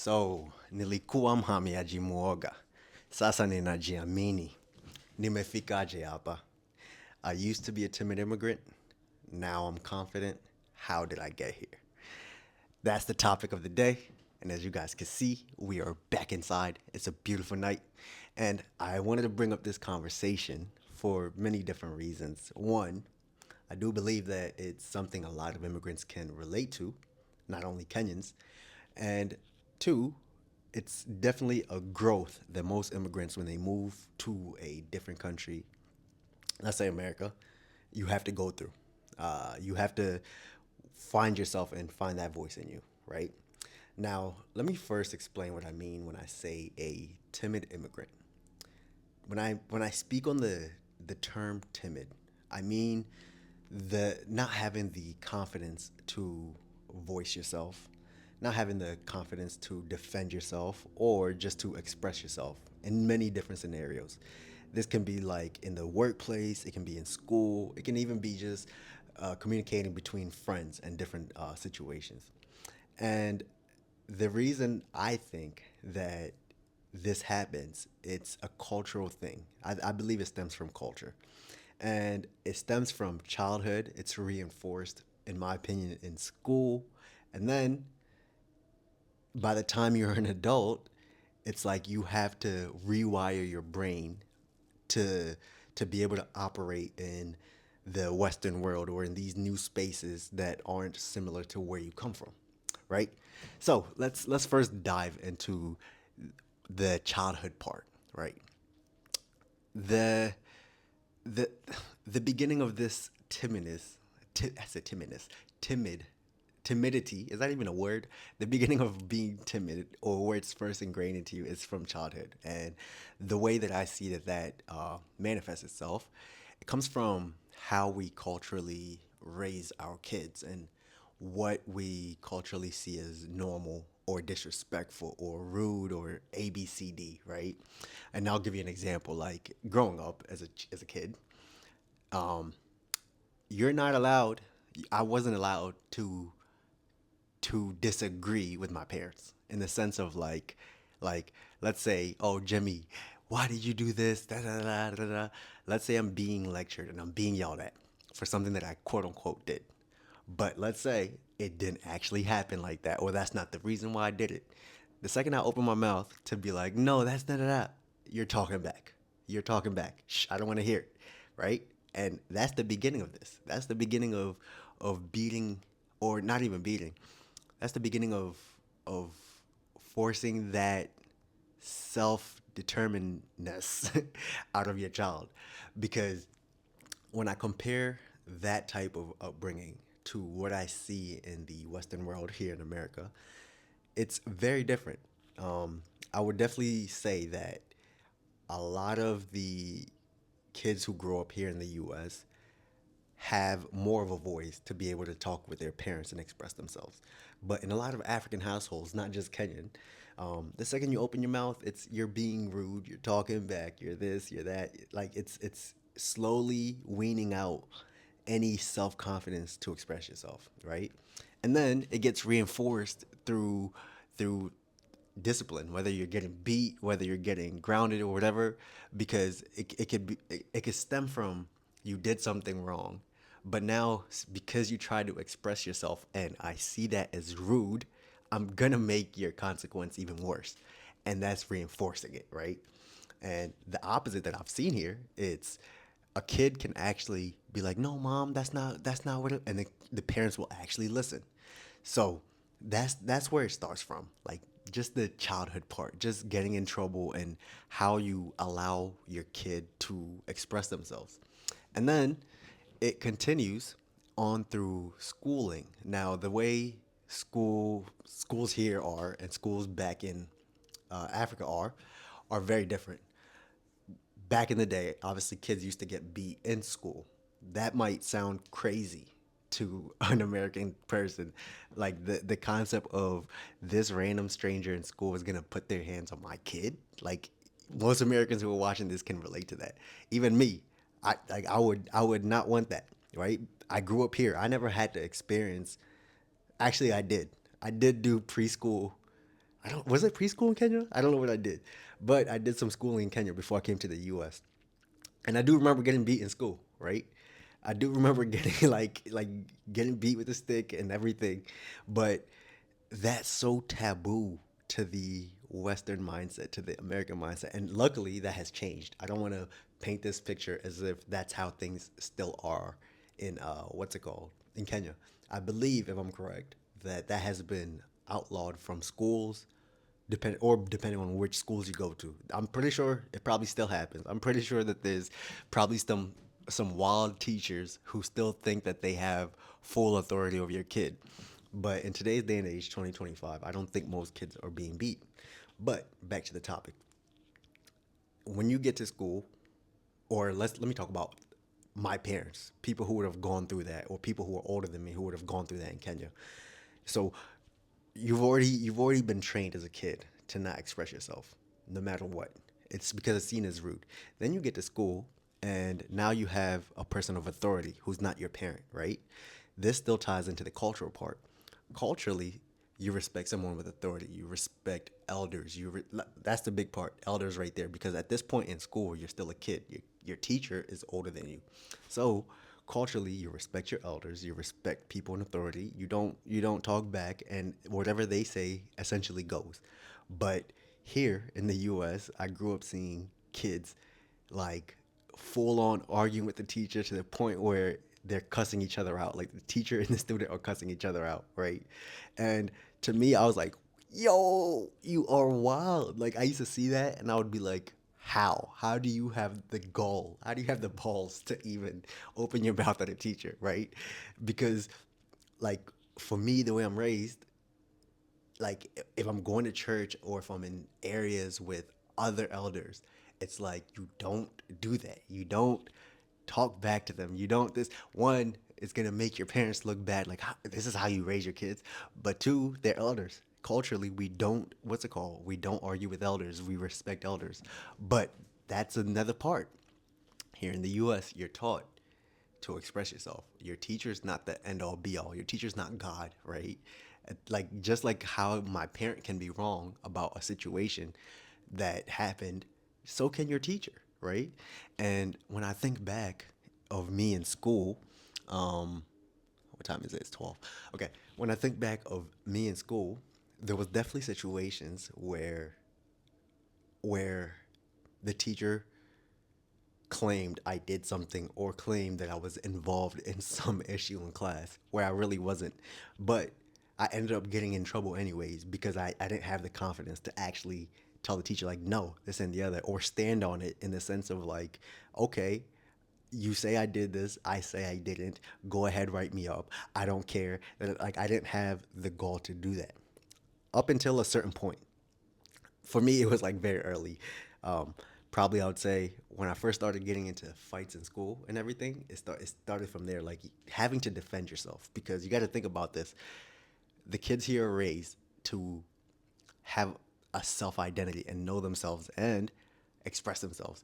So, nilikuwa mhamiaji muoga. Sasa ninajiamini. Nimefikaje hapa. I used to be a timid immigrant. Now I'm confident. How did I get here? That's the topic of the day. And as you guys can see, we are back inside. It's a beautiful night. And I wanted to bring up this conversation for many different reasons. One, I do believe that it's something a lot of immigrants can relate to, not only Kenyans. And two, it's definitely a growth that most immigrants, when they move to a different country, let's say America, you have to go through. You have to find yourself and find that voice in you, right? Now, let me first explain what I mean when I say a timid immigrant. When I speak on the term timid, I mean the not having the confidence to voice yourself, not having the confidence to defend yourself or just to express yourself in many different scenarios. This can be like in the workplace, it can be in school, it can even be just communicating between friends and different situations. And the reason I think that this happens, it's a cultural thing. I believe it stems from culture. And it stems from childhood. It's reinforced, in my opinion, in school. And then by the time you're an adult, it's like you have to rewire your brain to to be able to operate in the Western world or in these new spaces that aren't similar to where you come from, right? So let's first dive into the childhood part, right? The the the beginning of this timidness, I said timidness, timid, timidity, is that even a word? The beginning of being timid, or where it's first ingrained into you, is from childhood. And the way that I see that manifests itself, it comes from how we culturally raise our kids and what we culturally see as normal or disrespectful or rude or ABCD, right? And I'll give you an example. Like growing up as a kid, you're not allowed. I wasn't allowed to disagree with my parents in the sense of like let's say, oh Jimmy, why did you do this? Da, da, da, da, da. Let's say I'm being lectured and I'm being yelled at for something that I quote unquote did. But let's say it didn't actually happen like that, or that's not the reason why I did it. The second I open my mouth to be like, no, that's not that, you're talking back. You're talking back. Shh, I don't want to hear it, right? And that's the beginning of this. That's the beginning of beating, or not even beating. That's the beginning of forcing that self determinedness out of your child, because when I compare that type of upbringing to what I see in the Western world here in America, it's very different. I would definitely say that a lot of the kids who grow up here in the US have more of a voice to be able to talk with their parents and express themselves. But in a lot of African households, not just Kenyan, the second you open your mouth, it's you're being rude, you're talking back, you're this, you're that. Like it's slowly weaning out any self confidence to express yourself, right? And then it gets reinforced through discipline, whether you're getting beat, whether you're getting grounded or whatever, because it could stem from you did something wrong, but now because you try to express yourself and I see that as rude, I'm gonna make your consequence even worse, and that's reinforcing it, right? And the opposite that I've seen here, it's a kid can actually be like, "No, mom, that's not what," and the parents will actually listen. So that's where it starts from. Like just the childhood part, just getting in trouble and how you allow your kid to express themselves. And then it continues on through schooling. Now, the way schools here are and schools back in Africa are very different. Back in the day, obviously kids used to get beat in school. That might sound crazy to an American person. Like the concept of this random stranger in school is gonna put their hands on my kid. Like most Americans who are watching this can relate to that. Even me, I would not want that, right? I grew up here. I never had to experience. Actually, I did. I did do preschool. I don't, was it preschool in Kenya? I don't know what I did, but I did some schooling in Kenya before I came to the U.S. And I do remember getting beat in school, right? I do remember getting like getting beat with a stick and everything, but that's so taboo to the Western mindset, to the American mindset, and luckily that has changed. I don't want to paint this picture as if that's how things still are in what's it called in Kenya. I believe, if I'm correct, that that has been outlawed from schools depending on which schools you go to. I'm pretty sure it probably still happens. I'm pretty sure that there's probably some wild teachers who still think that they have full authority over your kid. But in today's day and age, 2025, I don't think most kids are being beat. But back to the topic. When you get to school, or let me talk about my parents, people who would have gone through that, or people who are older than me who would have gone through that in Kenya. So you've already been trained as a kid to not express yourself, no matter what. It's because it's seen as rude. Then you get to school, and now you have a person of authority who's not your parent, right? This still ties into the cultural part. Culturally, you respect someone with authority. You respect elders. That's the big part. Elders right there, because at this point in school, you're still a kid. Your teacher is older than you, so culturally, you respect your elders. You respect people in authority. You don't talk back, and whatever they say essentially goes. But here in the U.S., I grew up seeing kids like full on arguing with the teacher to the point where they're cussing each other out. Like the teacher and the student are cussing each other out, right? And to me, I was like, yo, you are wild. Like I used to see that and I would be like, how? How do you have the gall? How do you have the balls to even open your mouth at a teacher, right? Because like for me, the way I'm raised, like if I'm going to church or if I'm in areas with other elders, it's like you don't do that. You don't talk back to them. You don't this one it's gonna make your parents look bad. Like this is how you raise your kids. But two, they're elders. Culturally, we don't what's it called? We don't argue with elders. We respect elders. But that's another part. Here in the U.S., you're taught to express yourself. Your teacher's not the end all be all. Your teacher's not God, right? Like just like how my parent can be wrong about a situation that happened, so can your teacher, right? And when I think back of me in school, um, what time is it? It's 12. Okay. When I think back of me in school, there was definitely situations where the teacher claimed I did something or claimed that I was involved in some issue in class where I really wasn't. But I ended up getting in trouble anyways because I didn't have the confidence to actually tell the teacher, like, no, this and the other, or stand on it in the sense of, like, okay, you say I did this, I say I didn't, go ahead, write me up. I don't care. Like, I didn't have the gall to do that up until a certain point. For me, it was like very early. Um, Probably I would say when I first started getting into fights in school and everything, it started from there, like having to defend yourself because you got to think about this. The kids here are raised to have a self identity and know themselves and express themselves.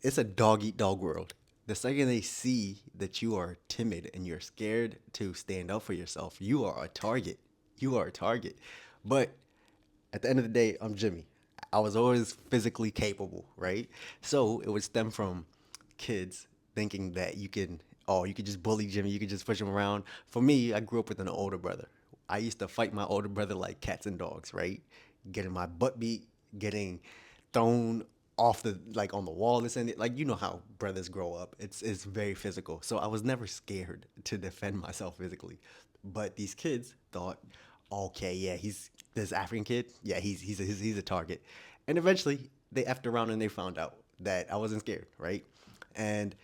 It's a dog eat dog world. The second they see that you are timid and you're scared to stand up for yourself, you are a target. You are a target. But at the end of the day, I'm Jimmy. I was always physically capable, right? So it would stem from kids thinking that you could just bully Jimmy, you could just push him around. For me, I grew up with an older brother. I used to fight my older brother like cats and dogs, right? Getting my butt beat, getting thrown off the like on the wall, this and that. Like you know how brothers grow up. It's very physical. So I was never scared to defend myself physically. But these kids thought, okay, yeah, he's this African kid. Yeah, he's a target. And eventually they effed around and they found out that I wasn't scared, right? And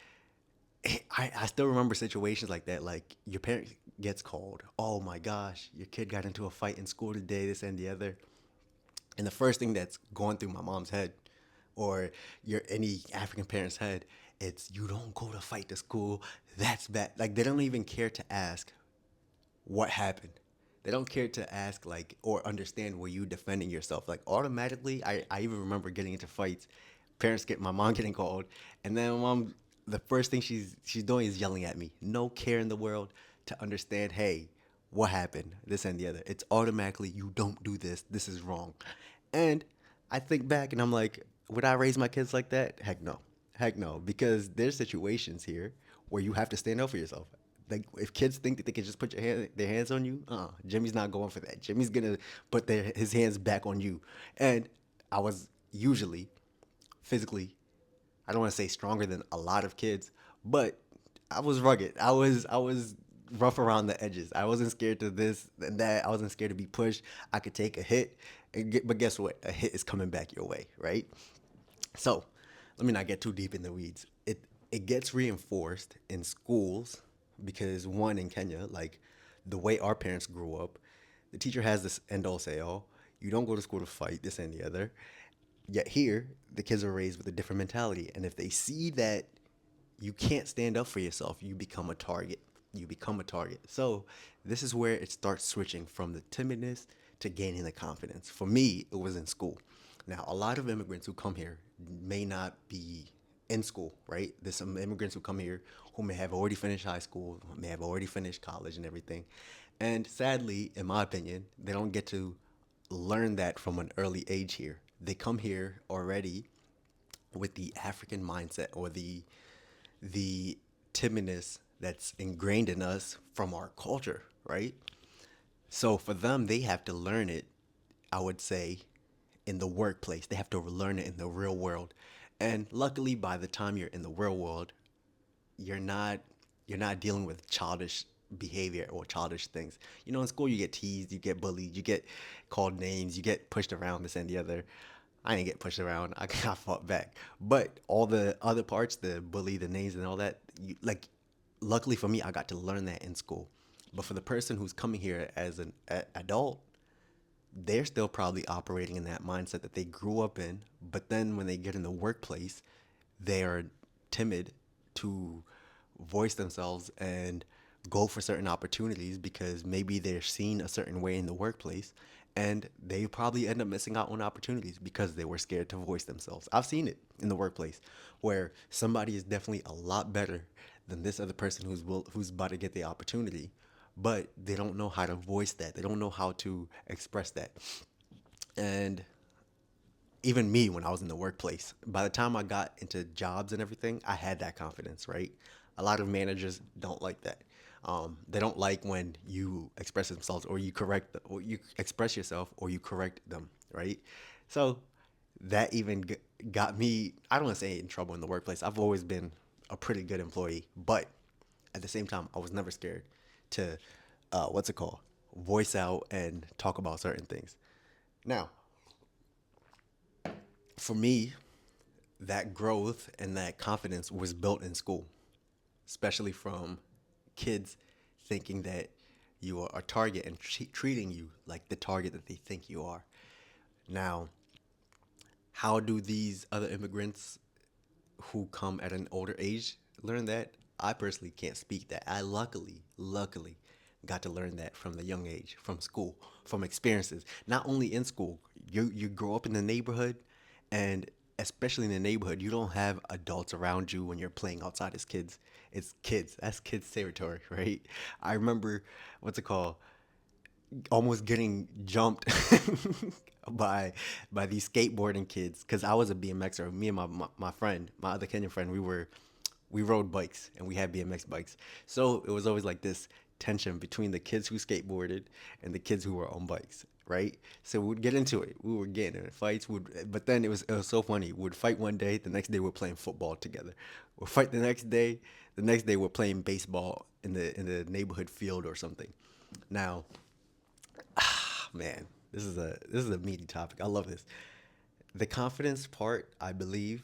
I still remember situations like that. Like your parent gets called. Oh my gosh, your kid got into a fight in school today, this and the other. And the first thing that's going through my mom's head or your any African parent's head, it's you don't go to fight to school. That's bad. Like they don't even care to ask what happened. They don't care to ask like or understand were you defending yourself. Like automatically, I even remember getting into fights. Parents get my mom getting called, and then my mom the first thing she's doing is yelling at me. No care in the world to understand. Hey, what happened, this and the other. It's automatically, you don't do this, this is wrong. And I think back and I'm like, would I raise my kids like that? Heck no. Heck no. Because there's situations here where you have to stand up for yourself. Like if kids think that they can just put their hands on you, Jimmy's not going for that. Jimmy's gonna put his hands back on you. And I was usually physically, I don't want to say stronger than a lot of kids, but I was rugged. I was rough around the edges. I wasn't scared to this and that. I wasn't scared to be pushed. I could take a hit, but guess what? A hit is coming back your way, right? So, let me not get too deep in the weeds. It gets reinforced in schools because one in Kenya, like the way our parents grew up, the teacher has this end all say all. You don't go to school to fight this and the other. Yet here, the kids are raised with a different mentality. And if they see that you can't stand up for yourself, you become a target. You become a target. So this is where it starts switching from the timidness to gaining the confidence. For me, it was in school. Now, a lot of immigrants who come here may not be in school, right? There's some immigrants who come here who may have already finished high school, may have already finished college and everything. And sadly, in my opinion, they don't get to learn that from an early age here. They come here already with the African mindset or the timidness that's ingrained in us from our culture, right? So for them, they have to learn it, I would say, in the workplace. They have to learn it in the real world. And luckily, by the time you're in the real world, you're not you're not dealing with childish behavior or childish things. You know, in school you get teased, you get bullied, you get called names, you get pushed around this and the other. I didn't get pushed around. I got fought back. But all the other parts, the bully, the names, and all that, luckily for me, I got to learn that in school. But for the person who's coming here as an adult, they're still probably operating in that mindset that they grew up in. But then when they get in the workplace, they are timid to voice themselves and go for certain opportunities because maybe they're seen a certain way in the workplace and they probably end up missing out on opportunities because they were scared to voice themselves. I've seen it in the workplace where somebody is definitely a lot better than this other person who's about to get the opportunity, but they don't know how to voice that. They don't know how to express that. And even me when I was in the workplace, by the time I got into jobs and everything, I had that confidence, right? A lot of managers don't like that. They don't like when you express themselves or or you express yourself or you correct them, right? So that even got me, I don't want to say in trouble in the workplace. I've always been a pretty good employee, but at the same time, I was never scared to, what's it called? Voice out and talk about certain things. Now, for me, that growth and that confidence was built in school, especially from kids thinking that you are a target and treating you like the target that they think you are. Now, how do these other immigrants who come at an older age learn that? I personally can't speak that. I luckily got to learn that from the young age, from school, from experiences. Not only in school, you grow up in the neighborhood, and especially in the neighborhood, you don't have adults around you when you're playing outside as kids. It's kids. That's kids' territory, right? I remember what's it called? Almost getting jumped by these skateboarding kids because I was a BMXer. Me and my friend, my other Kenyan friend, we rode bikes and we had BMX bikes. So it was always like this tension between the kids who skateboarded and the kids who were on bikes, right? So we'd get into it. We were getting in fights. But then it was so funny. We'd fight one day, the next day we're playing football together. We'll fight the next day we're playing baseball in the neighborhood field or something. Now, man, this is a meaty topic. I love this. The confidence part, I believe,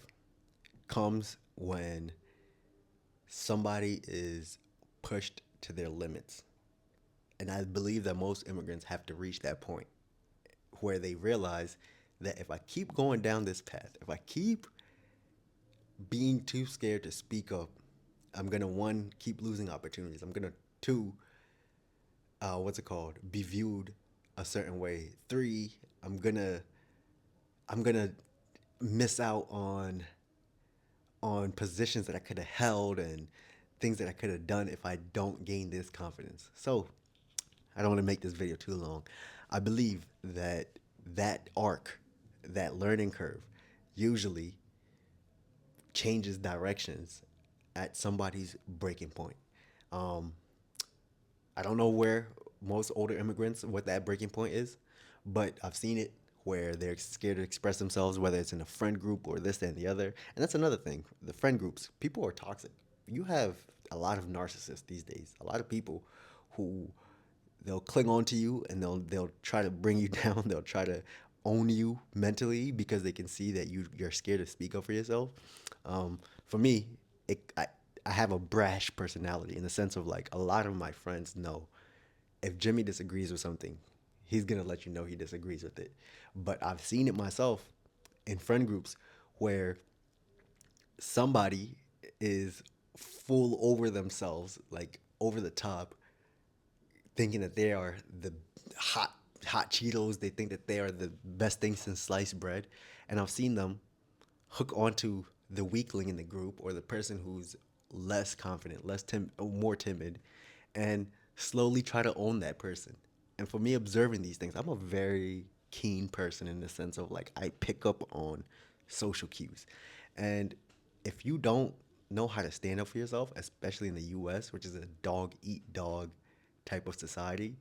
comes when somebody is pushed to their limits. And I believe that most immigrants have to reach that point where they realize that if I keep going down this path, if I keep being too scared to speak up, I'm gonna one keep losing opportunities. I'm gonna two, what's it called, be viewed a certain way. Three, I'm gonna I'm gonna miss out on positions that I could have held and things that I could have done if I don't gain this confidence. So I don't want to make this video too long. I believe that that arc, that learning curve, usually changes directions at somebody's breaking point. Um, I don't know where most older immigrants what that breaking point is, but I've seen it where they're scared to express themselves, whether it's in a friend group or this and the other. And that's another thing. The friend groups, people are toxic. You have a lot of narcissists these days. A lot of people who they'll cling on to you and they'll try to bring you down. They'll try to own you mentally because they can see that you're scared to speak up for yourself. For me, it, I have a brash personality in the sense of like a lot of my friends know if Jimmy disagrees with something, he's gonna let you know he disagrees with it. But I've seen it myself in friend groups where somebody is full over themselves, like over the top, thinking that they are the hot Cheetos. They think that they are the best thing since sliced bread, and I've seen them hook onto the weakling in the group or the person who's less confident, more timid, and slowly try to own that person. And for me, observing these things, I'm a very keen person in the sense of like I pick up on social cues, and if you don't know how to stand up for yourself, especially in the U.S., which is a dog eat dog type of society,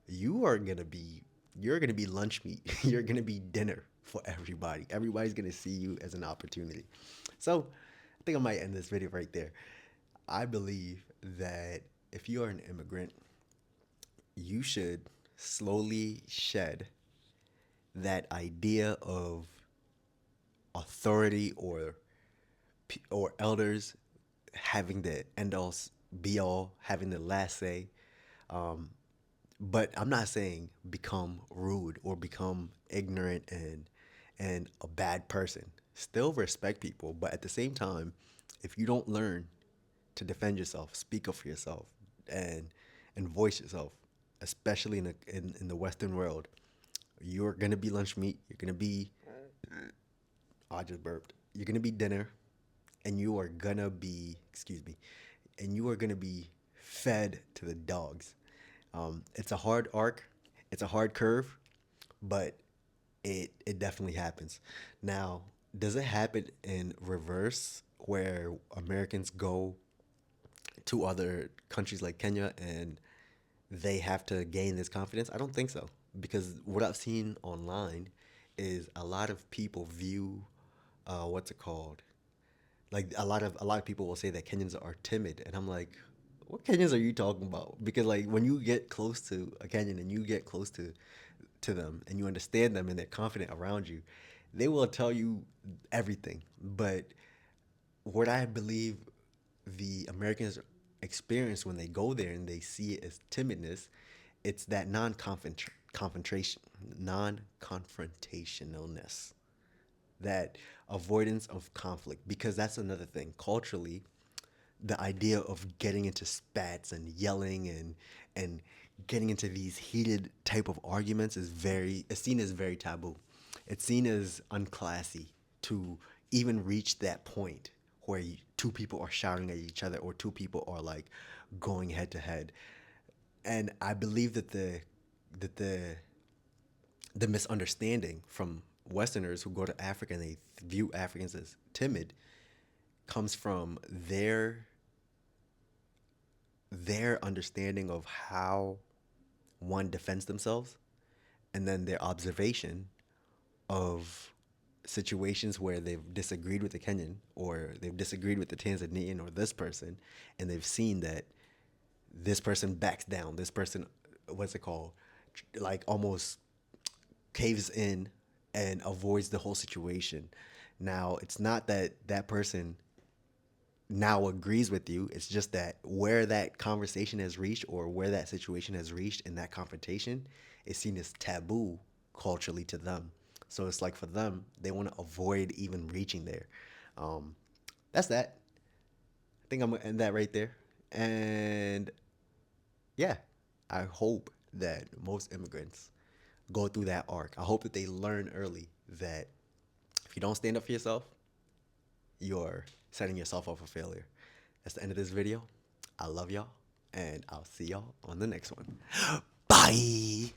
you are gonna be you're gonna be lunch meat. You're gonna be dinner for everybody. Everybody's gonna see you as an opportunity. So I think I might end this video right there. I believe that if you are an immigrant, you should slowly shed that idea of authority or elders having the end all be all, having the last say. Um, but I'm not saying become rude or become ignorant and a bad person. Still respect people, but at the same time, if you don't learn to defend yourself, speak up for yourself, and and voice yourself, especially in the Western world, you're gonna be lunch meat. You're gonna be I just burped. You're gonna be dinner, and you are gonna be excuse me, and you are gonna be fed to the dogs. It's a hard arc, it's a hard curve, but it definitely happens. Now, does it happen in reverse where Americans go to other countries like Kenya and they have to gain this confidence? I don't think so because what I've seen online is a lot of people view what's it called? Like a lot of people will say that Kenyans are timid, and I'm like, what Kenyans are you talking about? Because like when you get close to a Kenyan and you get close to them and you understand them and they're confident around you, they will tell you everything. But what I believe the Americans experience when they go there and they see it as timidness, it's that non-confrontationalness, that avoidance of conflict. Because that's another thing. Culturally, the idea of getting into spats and yelling and getting into these heated type of arguments is very it's seen as very taboo. It's seen as unclassy to even reach that point where two people are shouting at each other or two people are like going head to head. And I believe that that the misunderstanding from Westerners who go to Africa and they view Africans as timid comes from their understanding of how one defends themselves and then their observation of situations where they've disagreed with the Kenyan or they've disagreed with the Tanzanian or this person and they've seen that this person backs down, this person what's it called, like almost caves in and avoids the whole situation. Now it's not that that person now agrees with you. It's just that where that conversation has reached or where that situation has reached in that confrontation is seen as taboo culturally to them. So it's like for them, they want to avoid even reaching there. Um, that's that. I think I'm gonna end that right there. And yeah, I hope that most immigrants go through that arc. I hope that they learn early that if you don't stand up for yourself, you're setting yourself up for failure. That's the end of this video. I love y'all, and I'll see y'all on the next one. Bye.